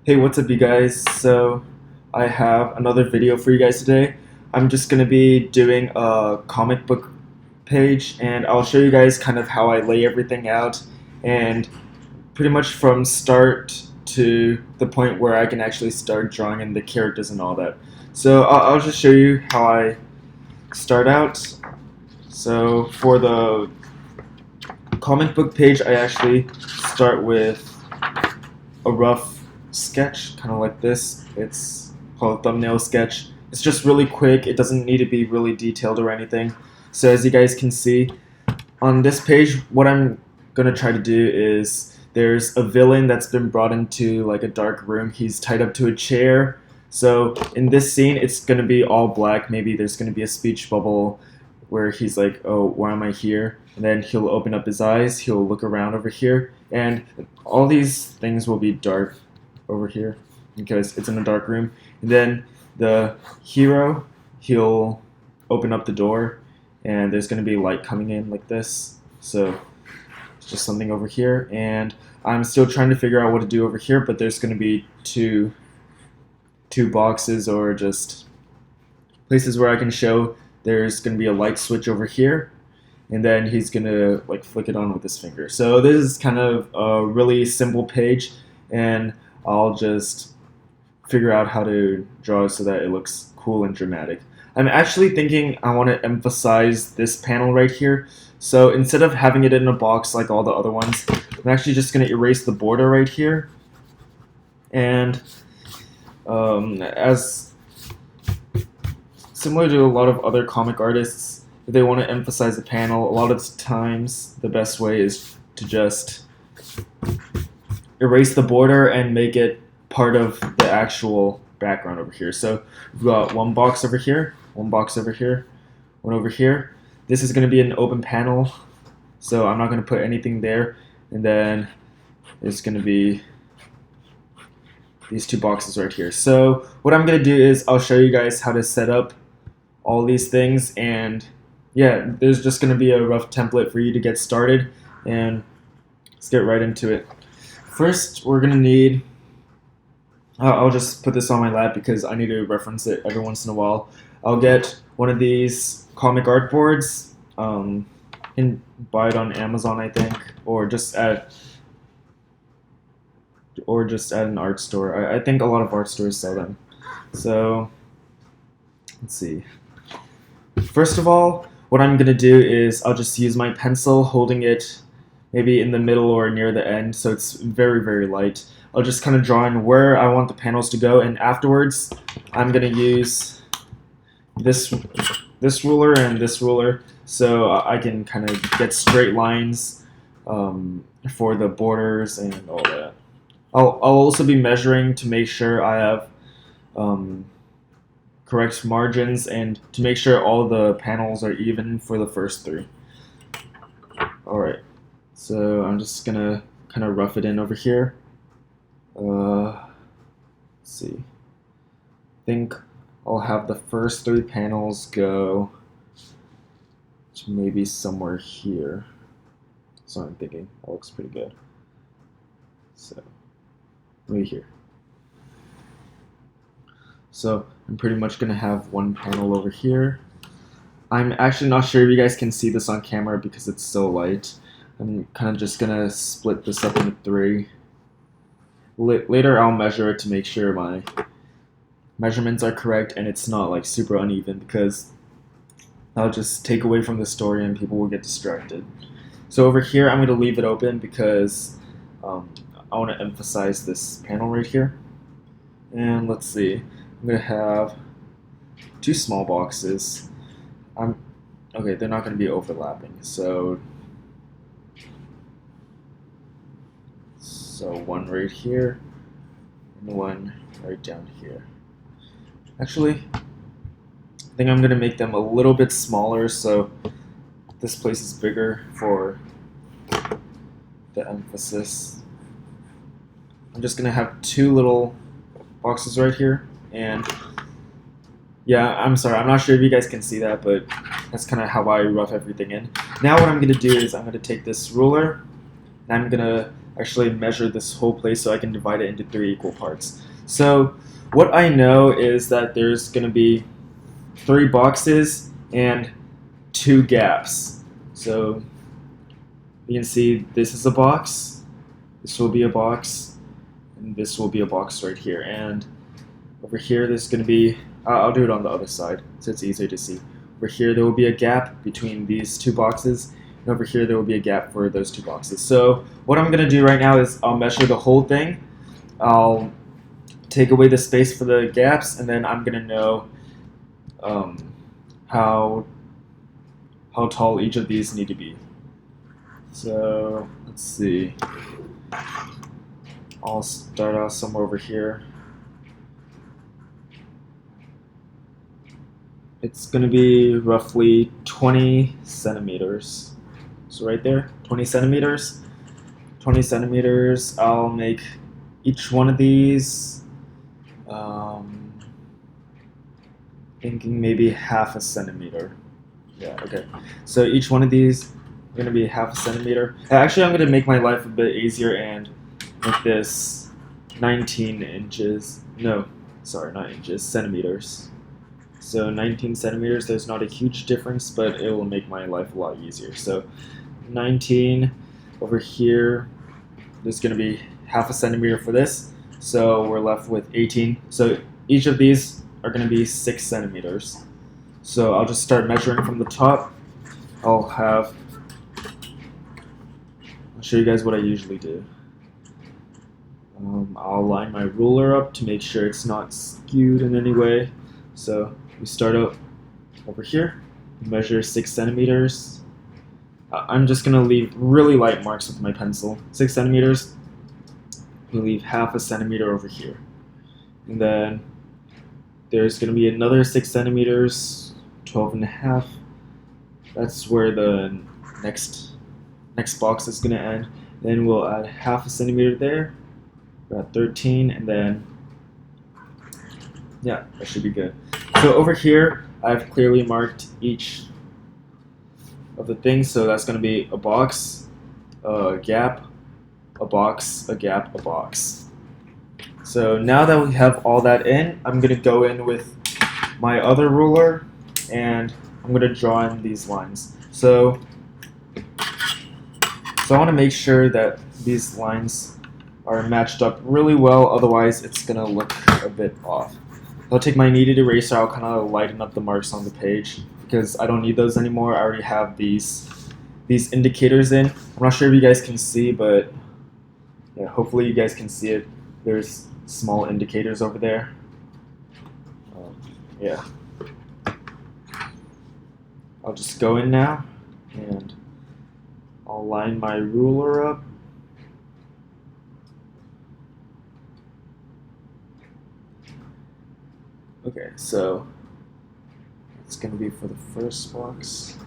Hey, what's up, you guys? So, I have another video for you guys today. I'm just gonna be doing a comic book page, and I'll show you guys kind of how I lay everything out, and pretty much from start to the point where I can actually start drawing in the characters and all that. So, I'll just show you how I start out. So, for the comic book page, I actually start with a rough sketch, kind of like this. It's called a thumbnail sketch. It's just really quick. It doesn't need to be really detailed or anything. So as you guys can see, on this page, what I'm going to try to do is there's a villain that's been brought into like a dark room. He's tied up to a chair. So in this scene, it's going to be all black. Maybe there's going to be a speech bubble where he's like, oh, why am I here? And then he'll open up his eyes, he'll look around over here, and all these things will be dark over here because it's in a dark room. And then the hero, he'll open up the door, and there's going to be light coming in like this. So it's just something over here, and I'm still trying to figure out what to do over here, but there's going to be two boxes or just places where I can show there's going to be a light switch over here, and then he's going to like flick it on with his finger. So this is kind of a really simple page, and I'll just figure out how to draw it so that it looks cool and dramatic. I'm actually thinking I want to emphasize this panel right here. So instead of having it in a box like all the other ones, I'm actually just going to erase the border right here. And as similar to a lot of other comic artists, if they want to emphasize a panel, a lot of times the best way is to just erase the border and make it part of the actual background over here. So we've got one box over here, one box over here, one over here. This is going to be an open panel, so I'm not going to put anything there. And then there's going to be these two boxes right here. So what I'm going to do is I'll show you guys how to set up all these things, and yeah, there's just going to be a rough template for you to get started, and let's get right into it. First, we're going to need, I'll just put this on my lap because I need to reference it every once in a while. I'll get one of these comic art boards, and buy it on Amazon, I think, or just at an art store. I think a lot of art stores sell them. So let's see. First of all, what I'm going to do is I'll just use my pencil, holding it maybe in the middle or near the end, so it's very, very light. I'll just kind of draw in where I want the panels to go, and afterwards I'm going to use this ruler and this ruler so I can kind of get straight lines for the borders and all that. I'll also be measuring to make sure I have correct margins and to make sure all the panels are even for the first three. Alright, so I'm just gonna kind of rough it in over here. Let's see. I think I'll have the first three panels go to maybe somewhere here. So I'm thinking that looks pretty good. So right here. So I'm pretty much going to have one panel over here. I'm actually not sure if you guys can see this on camera because it's so light. I'm kind of just going to split this up into three. Later I'll measure it to make sure my measurements are correct and it's not like super uneven, because I'll just take away from the story and people will get distracted. So over here I'm going to leave it open because I want to emphasize this panel right here. And let's see, I'm going to have two small boxes. Okay, they're not going to be overlapping, so one right here and one right down here. Actually, I think I'm going to make them a little bit smaller so this place is bigger for the emphasis. I'm just going to have two little boxes right here, and yeah, I'm sorry, I'm not sure if you guys can see that, but that's kind of how I rough everything in. Now what I'm going to do is I'm going to take this ruler, and I'm going to actually measure this whole place so I can divide it into 3 equal parts. So what I know is that there's going to be 3 boxes and 2 gaps. So you can see this is a box, this will be a box, and this will be a box right here. And over here there's going to be, I'll do it on the other side so it's easier to see. Over here there will be a gap between these 2 boxes, and over here there will be a gap for those 2 boxes. So what I'm going to do right now is I'll measure the whole thing. I'll take away the space for the gaps, and then I'm going to know how tall each of these need to be. So let's see. I'll start out somewhere over here. It's going to be roughly 20 centimeters. So right there, 20 centimeters. 20 centimeters. I'll make each one of these, thinking maybe half a centimeter. Yeah, okay. So each one of these are going to be half a centimeter. Actually, I'm going to make my life a bit easier and make this 19 inches. No, sorry, not inches, centimeters. So 19 centimeters, there's not a huge difference, but it will make my life a lot easier. So 19 over here, there's going to be half a centimeter for this. So we're left with 18. So each of these are going to be 6 centimeters. So I'll just start measuring from the top. I'll show you guys what I usually do. I'll line my ruler up to make sure it's not skewed in any way. So we start out over here, measure 6 centimeters. I'm just going to leave really light marks with my pencil. 6 centimeters. We leave half a centimeter over here. And then there's going to be another 6 centimeters, 12 and a half. That's where the next box is going to end. Then we'll add half a centimeter there. We're at 13, and then, yeah, that should be good. So over here, I've clearly marked each of the things. So that's going to be a box, a gap, a box, a gap, a box. So now that we have all that in, I'm going to go in with my other ruler and I'm going to draw in these lines. So I want to make sure that these lines are matched up really well, otherwise it's going to look a bit off. I'll take my kneaded eraser, I'll kind of lighten up the marks on the page because I don't need those anymore. I already have these indicators in. I'm not sure if you guys can see, but yeah, hopefully you guys can see it. There's small indicators over there. Yeah. I'll just go in now and I'll line my ruler up. Okay, so it's going to be for the first box.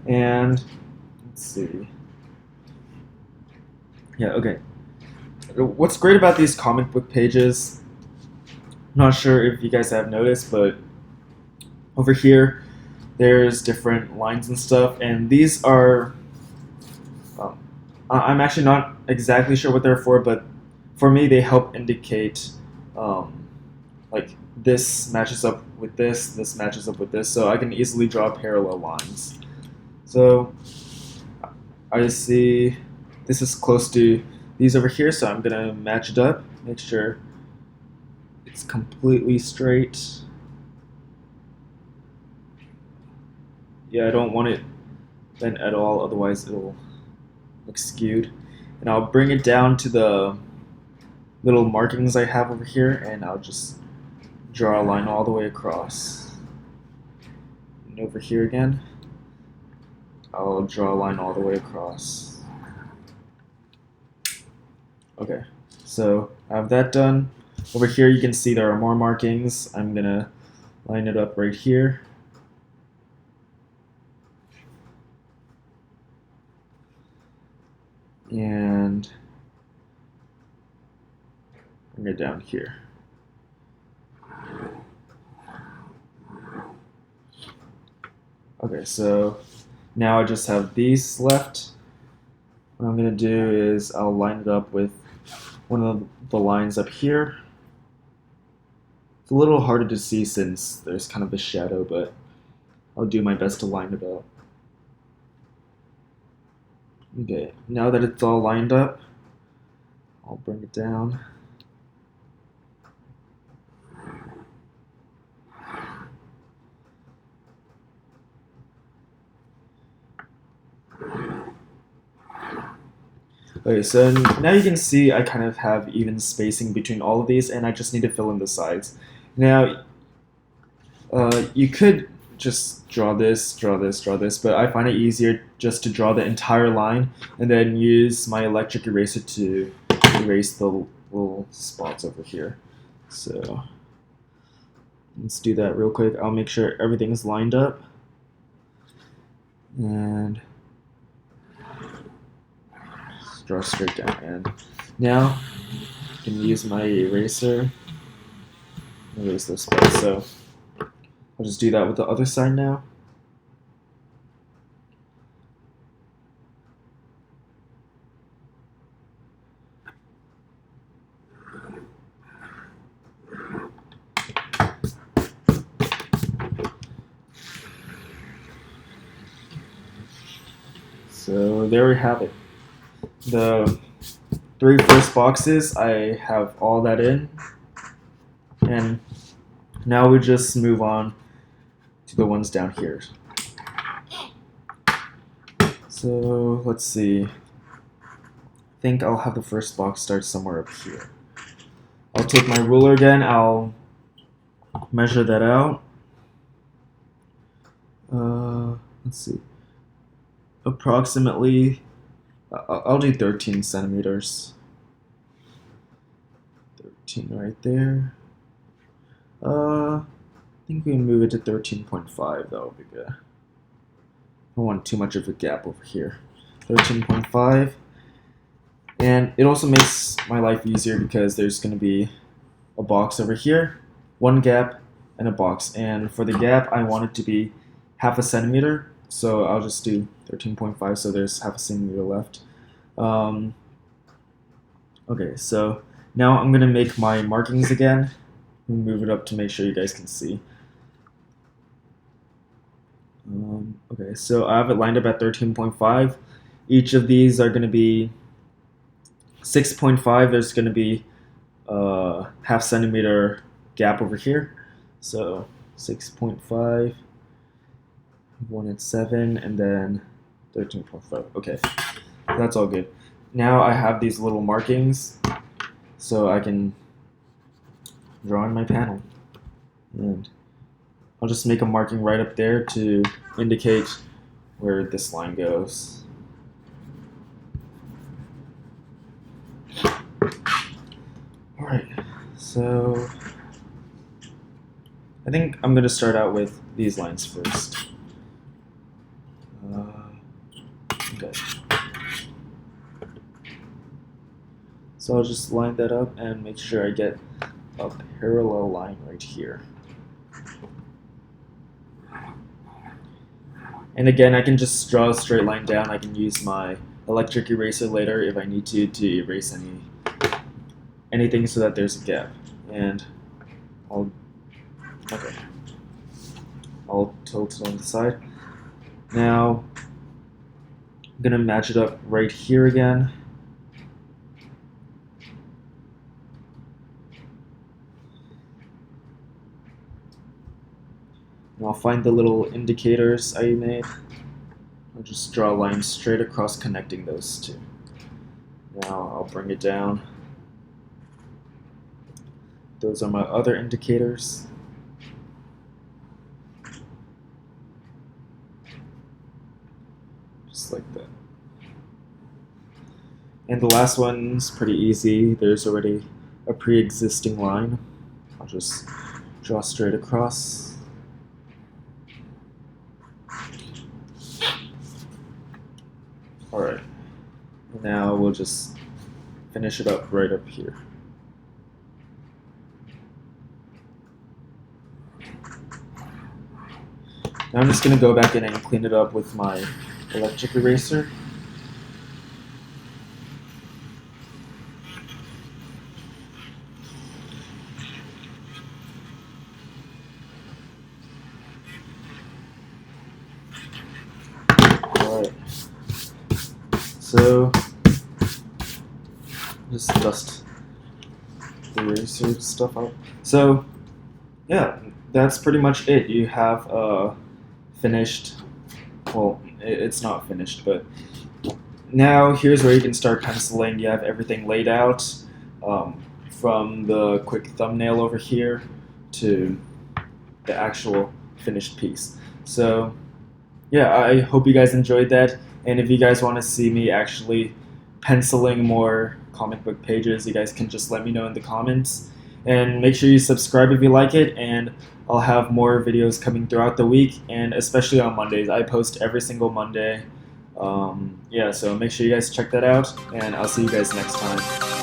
And let's see. Yeah, okay. What's great about these comic book pages, I'm not sure if you guys have noticed, but over here there's different lines and stuff, and these are, I'm actually not exactly sure what they're for, but for me they help indicate, like this matches up with this matches up with this, so I can easily draw parallel lines. So I see this is close to these over here, so I'm gonna match it up, make sure it's completely straight. Yeah, I don't want it bent at all, otherwise it'll look skewed. And I'll bring it down to the little markings I have over here, and I'll just draw a line all the way across. And over here again, I'll draw a line all the way across. Okay, so I have that done. Over here you can see there are more markings. I'm gonna line it up right here. And bring it down here. Okay, so now I just have these left. what I'm going to do is I'll line it up with one of the lines up here. It's a little harder to see since there's kind of a shadow, but I'll do my best to line it up. Okay, now that it's all lined up, I'll bring it down. Okay, so now you can see I kind of have even spacing between all of these, and I just need to fill in the sides. Now, you could just draw this, but I find it easier just to draw the entire line and then use my electric eraser to erase the little spots over here. So let's do that real quick. I'll make sure everything's lined up. And draw straight down, and now I can use my eraser and erase those spots. So I'll just do that with the other side now. So there we have it. The 3 first boxes, I have all that in, and now we just move on to the ones down here. So let's see. I think I'll have the first box start somewhere up here. I'll take my ruler again, I'll measure that out. Let's see. Approximately, I'll do 13 centimeters. 13 right there. I think we can move it to 13.5. That would be good. I don't want too much of a gap over here. 13.5. And it also makes my life easier because there's going to be a box over here, one gap, and a box. And for the gap, I want it to be half a centimeter. So I'll just do 13.5, so there's half a centimeter left. Okay, so now I'm going to make my markings again. Move it up to make sure you guys can see. Okay, so I have it lined up at 13.5. Each of these are going to be 6.5. There's going to be a half centimeter gap over here. So 6.5. One at 7, and then 13.5. Okay, that's all good. Now I have these little markings, so I can draw in my panel. And I'll just make a marking right up there to indicate where this line goes. Alright, so I think I'm going to start out with these lines first. Okay. So I'll just line that up and make sure I get a parallel line right here. And again, I can just draw a straight line down. I can use my electric eraser later if I need to erase anything so that there's a gap. And I'll tilt it on the side. Now I'm gonna match it up right here again. And I'll find the little indicators I made. I'll just draw a line straight across connecting those two. Now I'll bring it down. Those are my other indicators. Just like that. And the last one's pretty easy. There's already a pre-existing line. I'll just draw straight across. Alright, now we'll just finish it up right up here. Now I'm just going to go back in and clean it up with my electric eraser. Alright. So just dust the eraser stuff out. So yeah, that's pretty much it. You have finished. Well, it's not finished, but now here's where you can start penciling. You have everything laid out, from the quick thumbnail over here to the actual finished piece. So yeah, I hope you guys enjoyed that, and if you guys want to see me actually penciling more comic book pages, you guys can just let me know in the comments. And make sure you subscribe if you like it, and I'll have more videos coming throughout the week, and especially on Mondays. I post every single Monday. Yeah, so make sure you guys check that out, and I'll see you guys next time.